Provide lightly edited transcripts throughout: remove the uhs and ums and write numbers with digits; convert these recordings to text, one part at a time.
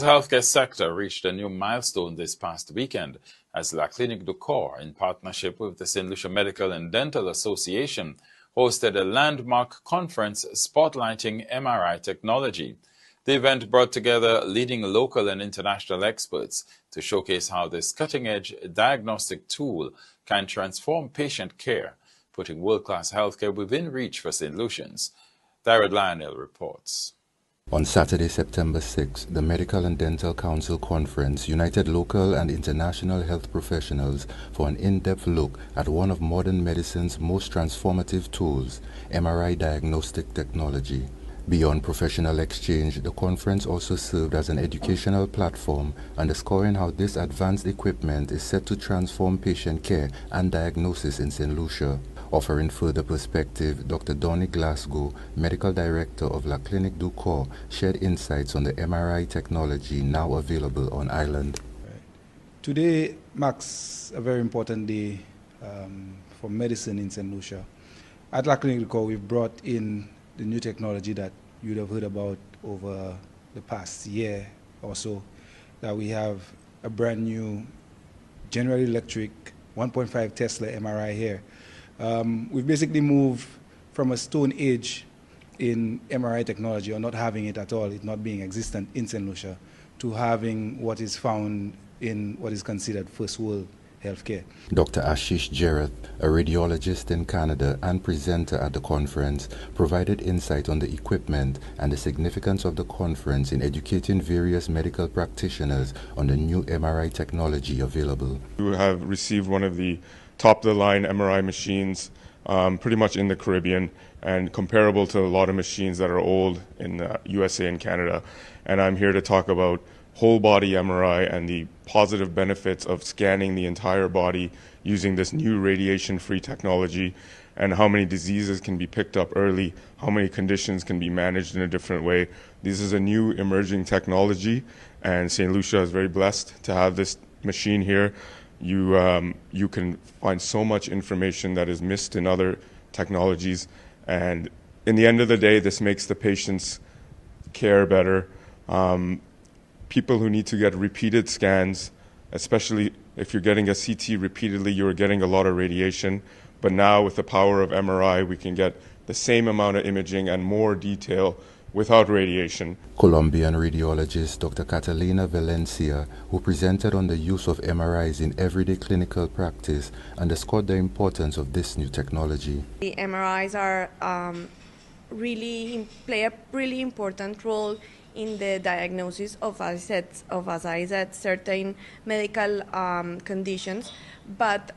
The healthcare sector reached a new milestone this past weekend as La Clinique du Corps, in partnership with the St. Lucia Medical and Dental Association, hosted a landmark conference spotlighting MRI technology. The event brought together leading local and international experts to showcase how this cutting-edge diagnostic tool can transform patient care, putting world-class healthcare within reach for St. Lucians. Darrell Lionel reports. On Saturday, September 6, the Medical and Dental Council Conference united local and international health professionals for an in-depth look at one of modern medicine's most transformative tools, MRI diagnostic technology. Beyond professional exchange, the conference also served as an educational platform, underscoring how this advanced equipment is set to transform patient care and diagnosis in St. Lucia. Offering further perspective, Dr. Donny Glasgow, Medical Director of La Clinique du Corps, shared insights on the MRI technology now available on island. Today marks a very important day for medicine in St. Lucia. At La Clinique du Corps, we've brought in the new technology that you'd have heard about over the past year or so, that we have a brand new General Electric 1.5 Tesla MRI here. We've basically moved from a stone age in MRI technology, or not having it at all, it not being existent in St. Lucia, to having what is found in what is considered first world healthcare. Dr. Ashish Jerath, a radiologist in Canada and presenter at the conference, provided insight on the equipment and the significance of the conference in educating various medical practitioners on the new MRI technology available. We have received one of the top-of-the-line MRI machines pretty much in the Caribbean and comparable to a lot of machines that are old in the USA and Canada. And I'm here to talk about whole-body MRI and the positive benefits of scanning the entire body using this new radiation-free technology, and how many diseases can be picked up early, how many conditions can be managed in a different way. This is a new emerging technology, and St. Lucia is very blessed to have this machine here. You can find so much information that is missed in other technologies, and in the end of the day, this makes the patient's care better. People who need to get repeated scans, especially if you're getting a CT repeatedly, you're getting a lot of radiation. But now with the power of MRI, we can get the same amount of imaging and more detail without radiation. Colombian radiologist Dr. Catalina Valencia, who presented on the use of MRIs in everyday clinical practice, underscored the importance of this new technology. The MRIs are play a really important role in the diagnosis of, as I said, certain medical conditions, but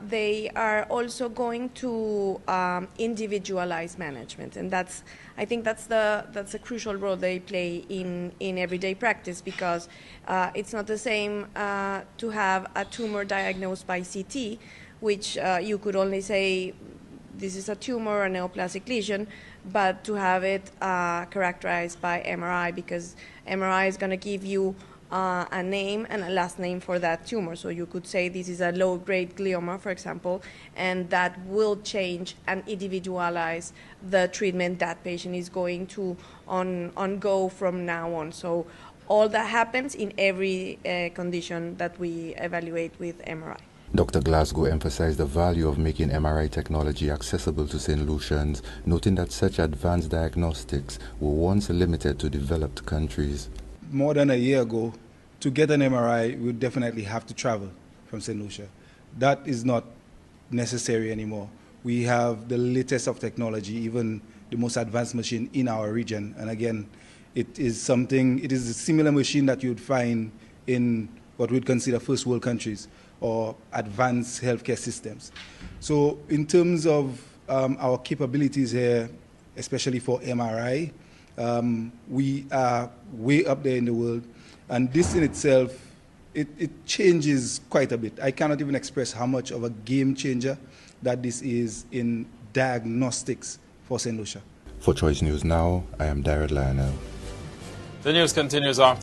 they are also going to individualize management, and I think that's a crucial role they play in everyday practice, because it's not the same to have a tumor diagnosed by CT, which you could only say this is a tumor, a neoplastic lesion, but to have it characterized by MRI, because MRI is going to give you a name and a last name for that tumor. So you could say this is a low-grade glioma, for example, and that will change and individualize the treatment that patient is going to undergo from now on. So all that happens in every condition that we evaluate with MRI. Dr. Glasgow emphasized the value of making MRI technology accessible to St. Lucians, noting that such advanced diagnostics were once limited to developed countries. More than a year ago, to get an MRI, we would definitely have to travel from St. Lucia. That is not necessary anymore. We have the latest of technology, even the most advanced machine in our region. And again, it is a similar machine that you would find in what we'd consider first world countries or advanced healthcare systems. So in terms of our capabilities here, especially for MRI, we are way up there in the world, and this in itself, it changes quite a bit. I cannot even express how much of a game changer that this is in diagnostics for St. Lucia. For Choice News Now, I am Darrell Lionel. The news continues after